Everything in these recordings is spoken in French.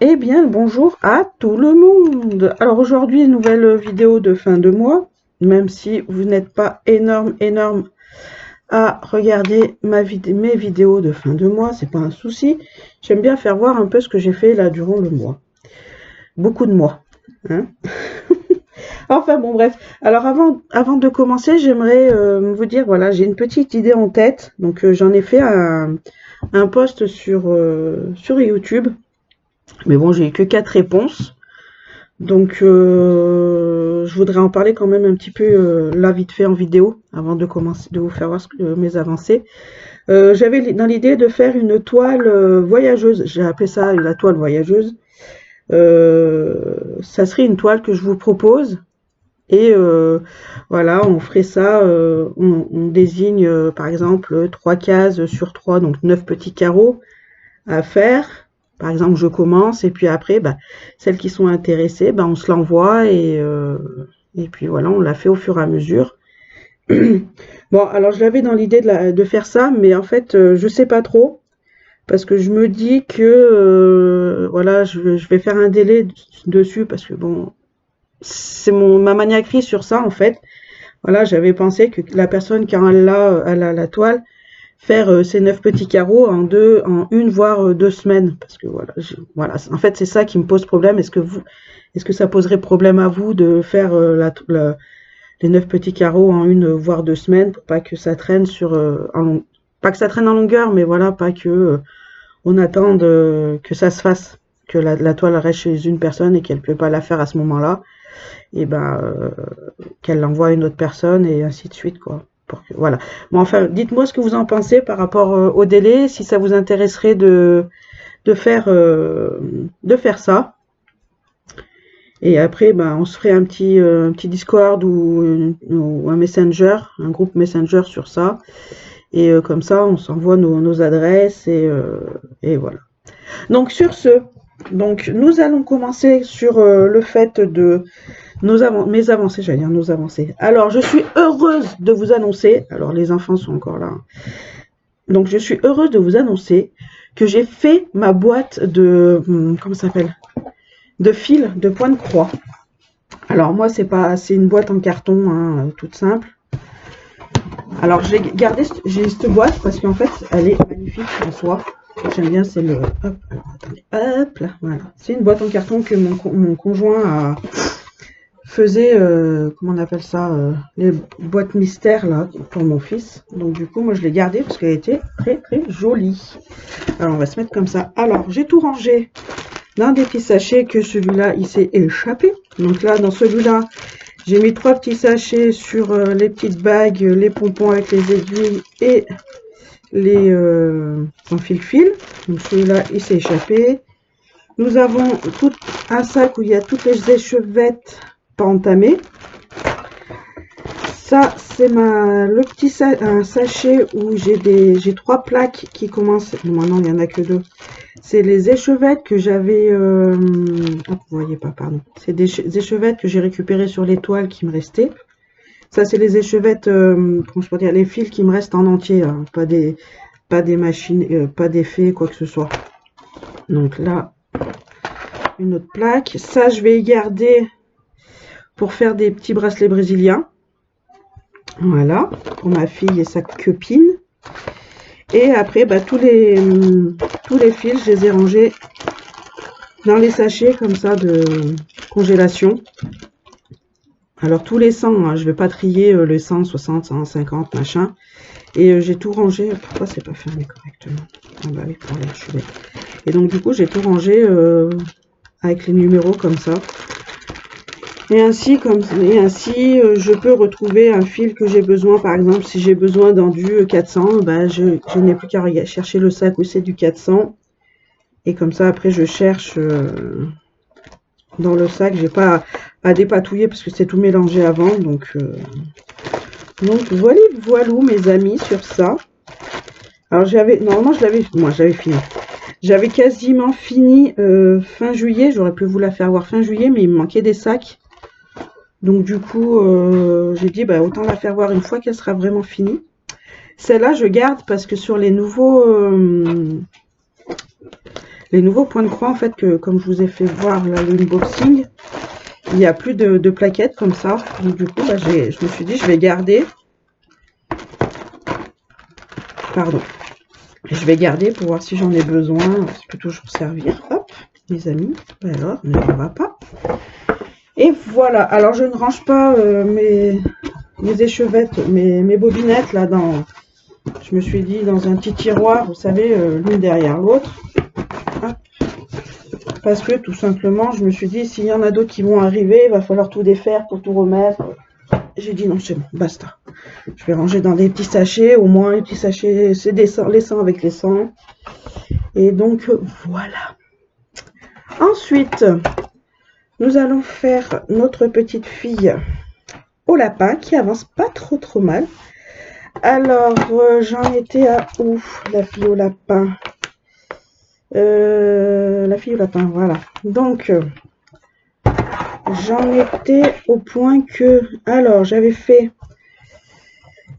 Eh bien, bonjour à tout le monde. Alors aujourd'hui, une nouvelle vidéo de fin de mois, même si vous n'êtes pas énorme à regarder mes vidéos de fin de mois, c'est pas un souci. J'aime bien faire voir un peu ce que j'ai fait là durant le mois. Beaucoup de mois, hein. Enfin bon, bref. Alors avant de commencer, j'aimerais vous dire, voilà, j'ai une petite idée en tête. Donc j'en ai fait un post sur YouTube. Mais bon, j'ai eu que 4 réponses. Donc, je voudrais en parler quand même un petit peu là vite fait en vidéo avant de commencer de vous faire voir mes avancées. J'avais dans l'idée de faire une toile voyageuse. J'ai appelé ça la toile voyageuse. Ça serait une toile que je vous propose. Et voilà, on ferait ça, on désigne par exemple 3 cases sur 3, donc 9 petits carreaux à faire. Par exemple, je commence et puis après, bah, celles qui sont intéressées, bah, on se l'envoie et puis voilà, on l'a fait au fur et à mesure. Bon, alors je l'avais dans l'idée de faire ça, mais en fait, je sais pas trop parce que je me dis que voilà, je vais faire un délai dessus parce que bon, c'est ma maniaquerie sur ça en fait. Voilà, j'avais pensé que la personne qui elle a la toile, faire ces 9 petits carreaux en une voire 2 semaines parce que voilà, voilà, en fait c'est ça qui me pose problème. Est-ce que ça poserait problème à vous de faire les 9 petits carreaux en une voire 2 semaines pour pas que ça traîne pas que ça traîne en longueur, mais voilà, pas que on attende que ça se fasse, que la toile reste chez une personne et qu'elle peut pas la faire à ce moment-là, et ben qu'elle l'envoie à une autre personne et ainsi de suite quoi. Voilà. Bon, enfin, dites-moi ce que vous en pensez par rapport au délai, si ça vous intéresserait de faire ça. Et après, ben, on se ferait un petit Discord ou un Messenger, un groupe Messenger sur ça. Et comme ça, on s'envoie nos adresses et voilà. Donc sur ce, donc nous allons commencer sur le fait de mes avancées, j'allais dire nos avancées. Alors, je suis heureuse de vous annoncer, alors les enfants sont encore là, donc je suis heureuse de vous annoncer que j'ai fait ma boîte comment ça s'appelle, de fil de point de croix. Alors moi, c'est une boîte en carton, hein, toute simple. Alors j'ai cette boîte parce qu'en fait, elle est magnifique en soi. J'aime bien, c'est le, hop, alors, attendez, hop là, voilà. C'est une boîte en carton que mon conjoint faisait, comment on appelle ça, les boîtes mystères là pour mon fils. Donc du coup, moi je l'ai gardée parce qu'elle était très jolie. Alors on va se mettre comme ça. Alors j'ai tout rangé dans des petits sachets que celui-là il s'est échappé. Donc là dans celui-là j'ai mis 3 petits sachets sur les petites bagues, les pompons avec les aiguilles et les en fil. Donc celui-là il s'est échappé. Nous avons tout un sac où il y a toutes les échevettes pas entamées. Ça c'est le petit un sachet où j'ai 3 plaques qui commencent. Bon, maintenant il n'y en a que 2. C'est les échevettes que j'avais vous voyez pas, pardon. C'est des échevettes que j'ai récupérées sur les toiles qui me restaient. Ça c'est les échevettes, comment je peux dire, les fils qui me restent en entier, hein, pas des machines, pas d'effet, quoi que ce soit. Donc là, une autre plaque. Ça je vais y garder pour faire des petits bracelets brésiliens. Voilà, pour ma fille et sa copine. Et après, bah, tous les fils, je les ai rangés dans les sachets comme ça de congélation. Alors tous les 100, hein, je vais pas trier les 100, 60, 150, machin. Et j'ai tout rangé. Pourquoi c'est pas fermé correctement? Ah bah oui, pardon, je suis bête. Et donc du coup, j'ai tout rangé avec les numéros comme ça. Et ainsi, je peux retrouver un fil que j'ai besoin. Par exemple, si j'ai besoin d'un du 400, bah, je n'ai plus qu'à chercher le sac où c'est du 400. Et comme ça, après, je cherche dans le sac. J'ai pas à dépatouiller parce que c'est tout mélangé avant. Donc voilà, mes amis, sur ça. Alors, normalement, j'avais fini. J'avais quasiment fini fin juillet. J'aurais pu vous la faire voir fin juillet, mais il me manquait des sacs. Donc du coup, j'ai dit, bah, autant la faire voir une fois qu'elle sera vraiment finie. Celle-là, je garde parce que sur les nouveaux les nouveaux points de croix, en fait, que comme je vous ai fait voir là, l'unboxing, il n'y a plus de plaquettes comme ça. Donc du coup, bah, je me suis dit, je vais garder. Pardon. Je vais garder pour voir si j'en ai besoin. Ça peut toujours servir. Hop, les amis. Alors, ne va pas. Et voilà. Alors, je ne range pas mes échevettes, mes bobinettes là dans. Je me suis dit dans un petit tiroir, vous savez, l'une derrière l'autre. Parce que tout simplement, je me suis dit, s'il y en a d'autres qui vont arriver, il va falloir tout défaire pour tout remettre. J'ai dit non, c'est bon, basta. Je vais ranger dans des petits sachets, au moins les petits sachets, c'est les 100 avec les 100. Et donc, voilà. Ensuite, nous allons faire notre petite fille au lapin qui avance pas trop mal. Alors, j'en étais à où, la fille au lapin? La fille au lapin, voilà. Donc, j'en étais au point que... Alors, j'avais fait...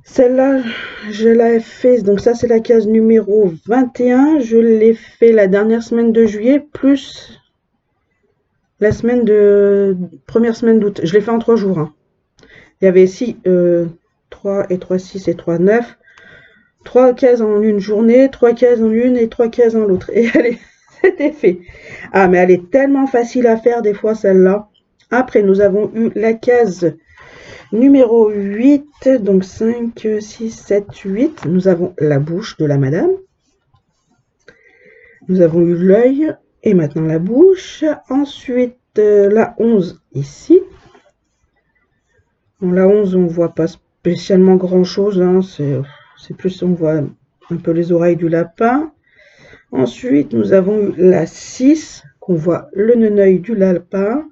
Celle-là, je l'avais fait... Donc, ça, c'est la case numéro 21. Je l'ai fait la dernière semaine de juillet, plus la première semaine d'août. Je l'ai fait en 3 jours. Hein. Il y avait 3 et 3, 6 et 3, 9. 3 cases en une journée, 3 cases en une et 3 cases en l'autre. Et allez, c'était fait. Ah, mais elle est tellement facile à faire des fois, celle-là. Après, nous avons eu la case numéro 8, donc 5, 6, 7, 8. Nous avons la bouche de la madame. Nous avons eu l'œil et maintenant la bouche. Ensuite, la 11 ici. Bon, la 11, on ne voit pas spécialement grand-chose. Hein. C'est plus, on voit un peu les oreilles du lapin. Ensuite, nous avons eu la 6, qu'on voit le neneuil du lapin.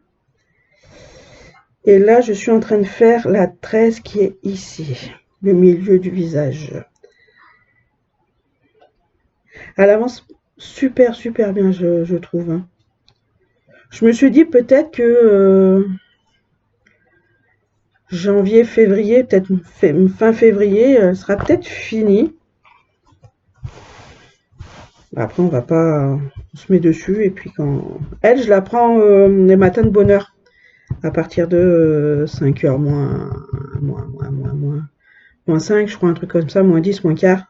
Et là, je suis en train de faire la 13 qui est ici, le milieu du visage. Elle avance super bien, je trouve. Hein. Je me suis dit peut-être que janvier, février, peut-être fin février, elle sera peut-être finie. Après, on va pas... On se met dessus et puis quand... Elle, je la prends les matins de bonne heure. À partir de 5 heures, moins 5, je crois, un truc comme ça, moins 10, moins quart.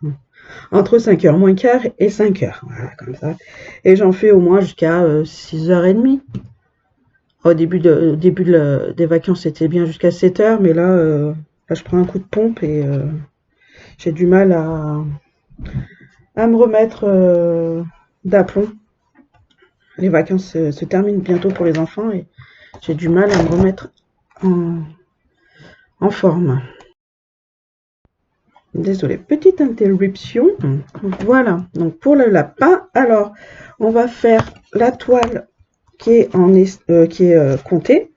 Entre 5 heures, moins quart et 5 heures. Voilà, comme ça. Et j'en fais au moins jusqu'à 6h30. Au début des vacances, c'était bien jusqu'à 7 heures, mais là, là, je prends un coup de pompe et j'ai du mal à me remettre d'aplomb. Les vacances se terminent bientôt pour les enfants et j'ai du mal à me remettre en forme. Désolée, petite interruption. Voilà, donc pour le lapin, alors on va faire la toile qui est comptée.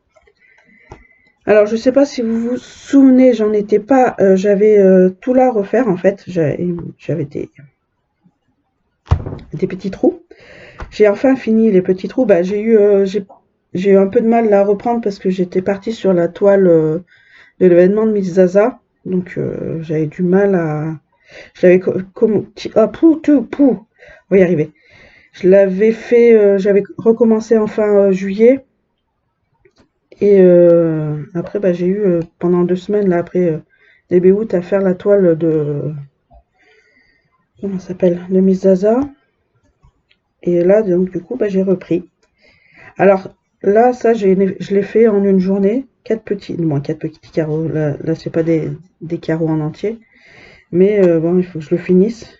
Alors je ne sais pas si vous vous souvenez, j'en étais pas, j'avais tout là à refaire en fait. J'avais des petits trous. J'ai enfin fini les petits trous. Bah, j'ai eu un peu de mal à reprendre parce que j'étais partie sur la toile de l'événement de Miss Zaza. Donc j'avais du mal à... Je l'avais comme... Ah, on va y arriver. Je l'avais fait... j'avais recommencé en fin juillet. Et après, bah, j'ai eu pendant 2 semaines, là, après début août, à faire la toile de... Comment ça s'appelle? De Miss Zaza. Et là, donc, du coup, bah, j'ai repris. Alors, là, ça, je l'ai fait en une journée. 4 petits carreaux. Là c'est pas des carreaux en entier. Mais bon, il faut que je le finisse.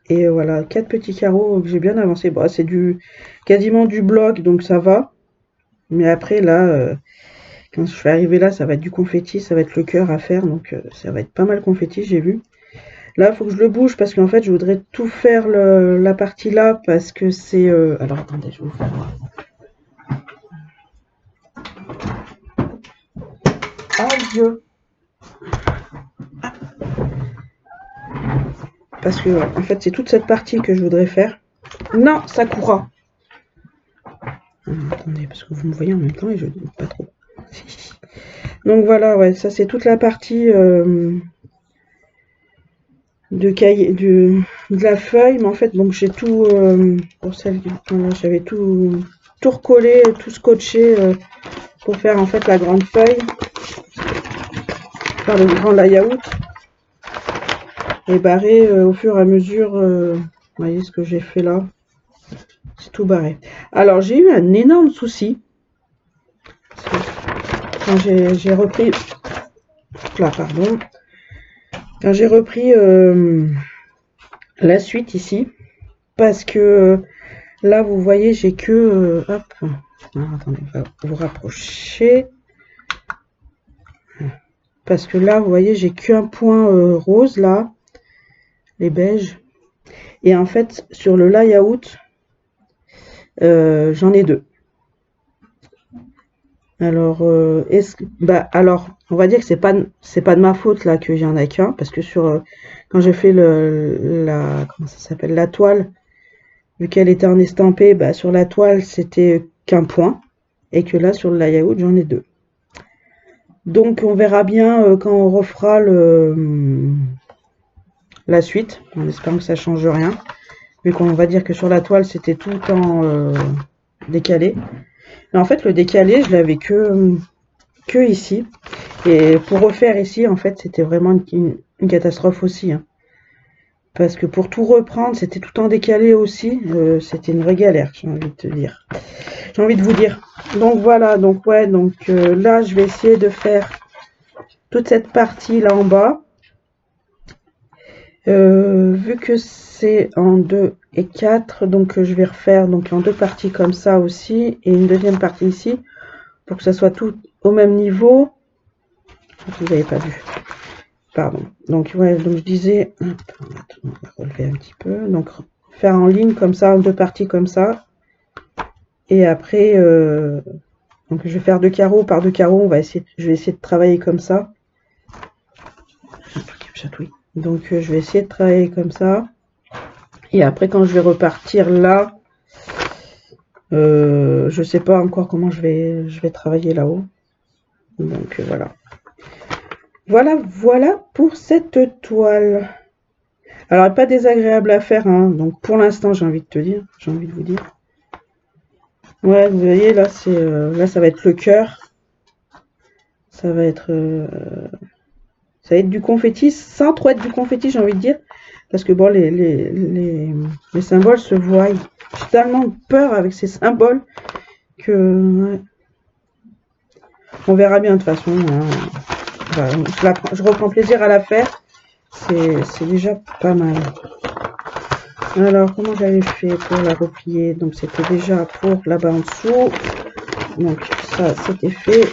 Et voilà, 4 petits carreaux que j'ai bien avancé. Bon, c'est quasiment du bloc, donc ça va. Mais après, là, quand je vais arriver là, ça va être du confetti, ça va être le cœur à faire. Donc, ça va être pas mal confetti, j'ai vu. Là, il faut que je le bouge parce qu'en fait, je voudrais tout faire la partie là parce que c'est... Alors, attendez, je vais vous faire voir. Aïe! Parce que, en fait, c'est toute cette partie que je voudrais faire. Non, Sakura! Attendez, parce que vous me voyez en même temps et je ne dis pas trop. Donc voilà, ouais, ça c'est toute la partie de la feuille, mais en fait, donc j'ai tout, pour celle, voilà, j'avais tout recollé, tout scotché pour faire en fait la grande feuille, faire le grand layout et barrer au fur et à mesure. Vous voyez ce que j'ai fait là, c'est tout barré. Alors j'ai eu un énorme souci quand j'ai repris, là pardon, quand j'ai repris la suite ici, parce que là vous voyez j'ai que hop, alors, attendez, on va vous rapprocher, parce que là vous voyez j'ai qu'un point rose là, les beiges, et en fait sur le layout j'en ai deux. Alors alors on va dire que c'est pas de ma faute là qu'il y en a qu'un, parce que sur quand j'ai fait comment ça s'appelle, la toile, vu qu'elle était en estampé, bah, sur la toile c'était qu'un point, et que là sur le layout j'en ai deux. Donc on verra bien quand on refera la suite, en espérant que ça change rien, vu qu'on va dire que sur la toile c'était tout le temps décalé. Mais en fait le décalé je l'avais que ici, et pour refaire ici en fait c'était vraiment une catastrophe aussi, hein. Parce que pour tout reprendre c'était tout en décalé aussi, c'était une vraie galère, j'ai envie de te dire, j'ai envie de vous dire. Donc voilà, donc ouais, donc là je vais essayer de faire toute cette partie là en bas, vu que c'est en 2 et 4, donc je vais refaire donc en deux parties comme ça aussi, et une deuxième partie ici pour que ça soit tout au même niveau. Vous n'avez pas vu, pardon. Donc ouais, donc je disais, on va relever un petit peu, donc faire en ligne comme ça, en deux parties comme ça, et après donc je vais faire deux carreaux par deux carreaux, je vais essayer de travailler comme ça. Donc je vais essayer de travailler comme ça, et après quand je vais repartir là, je sais pas encore comment je vais travailler là-haut. Donc voilà pour cette toile. Alors elle n'est pas désagréable à faire, hein, donc pour l'instant j'ai envie de vous dire. Ouais, vous voyez là là ça va être le cœur, ça va être du confetti sans trop être du confetti, j'ai envie de dire, parce que bon les symboles se voient. J'ai tellement peur avec ces symboles que ouais. On verra bien de toute façon, hein. Je reprends plaisir à la faire, c'est déjà pas mal. Alors comment j'avais fait pour la replier? Donc c'était déjà pour là-bas en dessous, donc ça c'était fait.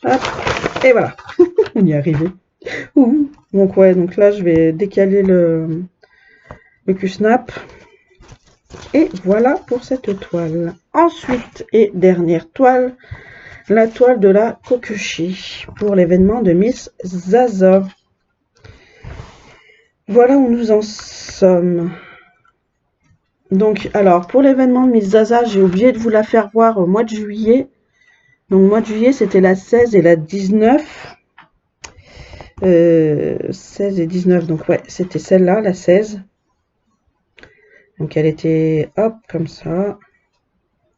Hop, et voilà. On y est arrivé. Donc ouais, donc là je vais décaler le Q-snap, et voilà pour cette toile. Ensuite, et dernière toile, la toile de la Kokushi pour l'événement de Miss Zaza. Voilà où nous en sommes. Donc alors pour l'événement de Miss Zaza, j'ai oublié de vous la faire voir au mois de juillet. Donc mois de juillet c'était la 16 et la 19. 16 et 19, donc ouais, c'était celle-là, la 16. Donc elle était, hop, comme ça,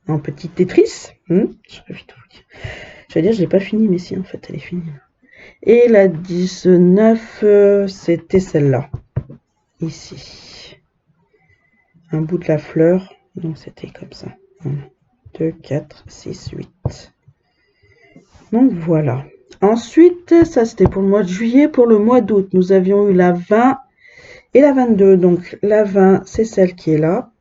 en petite Tetris. Je vais vite vous dire. J'allais dire, je l'ai pas fini, mais si, en fait, elle est finie. Et la 19, c'était celle-là, ici. Un bout de la fleur, donc c'était comme ça. 1, 2, 4, 6, 8. Donc voilà. Ensuite, ça c'était pour le mois de juillet. Pour le mois d'août, nous avions eu la 20 et la 22. Donc la 20, c'est celle qui est là.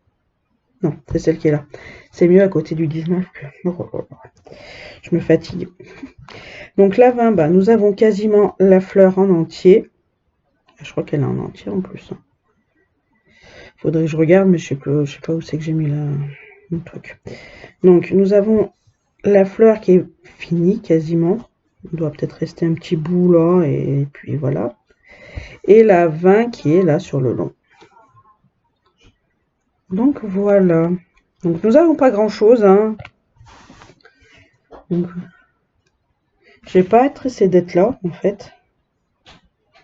Non, c'est celle qui est là. C'est mieux à côté du 19. Je me fatigue. Donc la 20, bah, nous avons quasiment la fleur en entier. Je crois qu'elle est en entier en plus. Faudrait que je regarde, mais je sais pas où c'est que j'ai mis le truc. Donc nous avons la fleur qui est finie quasiment. Il doit peut-être rester un petit bout là, et puis voilà. Et la 20 qui est là sur le long. Donc voilà. Donc nous n'avons pas grand chose, hein. Donc, je vais pas être pressée d'être là en fait.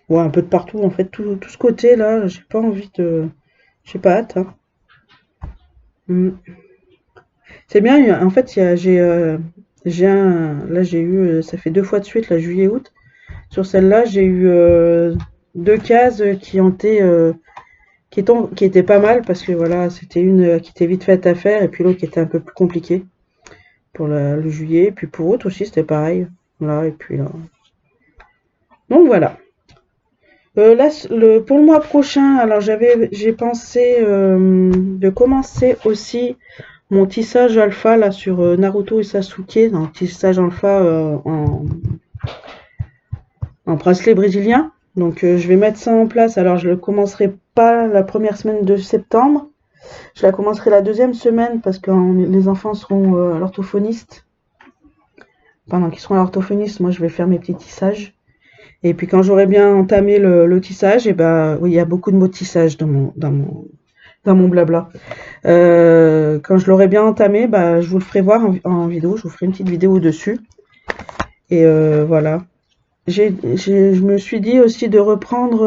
Ouais, un peu de partout, en fait, tout ce côté-là, j'ai pas envie de... J'ai pas hâte, hein. Mm. C'est bien, en fait, j'ai là j'ai eu, ça fait 2 fois de suite, là, juillet-août. Sur celle-là, j'ai eu 2 cases qui étaient pas mal parce que voilà, c'était une qui était vite faite à faire et puis l'autre qui était un peu plus compliquée pour le juillet. Et puis pour août aussi, c'était pareil. Là, et puis là. Donc voilà. Là, pour le mois prochain, alors j'ai pensé de commencer aussi mon tissage alpha là sur Naruto et Sasuke, dans le tissage alpha en bracelet brésilien. Donc je vais mettre ça en place. Alors je le commencerai pas la première semaine de septembre. Je la commencerai la deuxième semaine parce que les enfants seront à l'orthophoniste. Pendant qu'ils seront à l'orthophoniste, moi je vais faire mes petits tissages. Et puis quand j'aurai bien entamé le tissage, et ben oui, il y a beaucoup de mots de tissage dans mon blabla. Quand je l'aurai bien entamé, bah, je vous le ferai voir en vidéo. Je vous ferai une petite vidéo dessus. Et voilà. Je me suis dit aussi de reprendre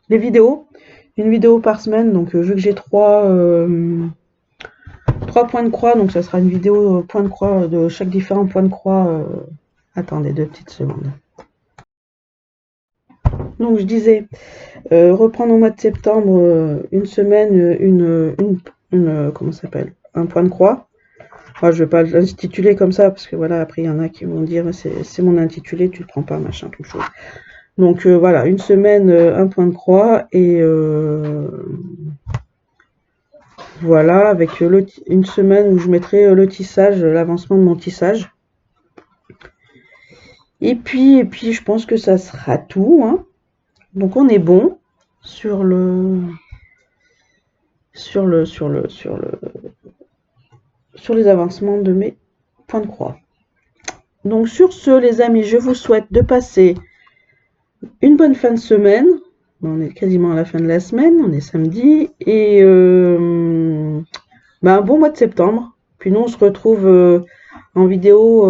les vidéos. Une vidéo par semaine. Donc vu que j'ai trois points de croix, donc ça sera une vidéo point de croix de chaque différent point de croix. Attendez 2 petites secondes. Donc je disais, reprendre au mois de septembre une semaine, comment ça s'appelle, un point de croix. Moi, je vais pas l'intituler comme ça parce que voilà, après il y en a qui vont dire c'est mon intitulé, tu le prends pas, machin, toute chose. Donc voilà, une semaine, un point de croix et voilà, avec une semaine où je mettrai le tissage, l'avancement de mon tissage. Et puis je pense que ça sera tout, hein. Donc on est bon sur les avancements de mes points de croix. Donc sur ce, les amis, je vous souhaite de passer une bonne fin de semaine. On est quasiment à la fin de la semaine, on est samedi, et un bon mois de septembre. Puis nous, on se retrouve en vidéo.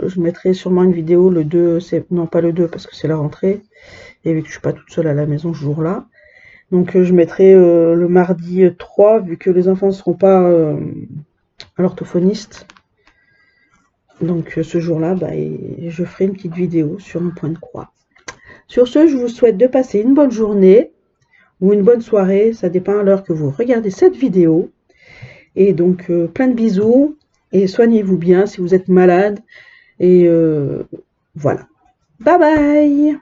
Je mettrai sûrement une vidéo le 2, non pas le 2 parce que c'est la rentrée, et vu que je suis pas toute seule à la maison ce jour-là. Donc je mettrai le mardi 3, vu que les enfants ne seront pas à l'orthophoniste. Donc ce jour-là, je ferai une petite vidéo sur un point de croix. Sur ce, je vous souhaite de passer une bonne journée ou une bonne soirée, ça dépend à l'heure que vous regardez cette vidéo. Et donc plein de bisous et soignez-vous bien si vous êtes malade. Et voilà. Bye bye!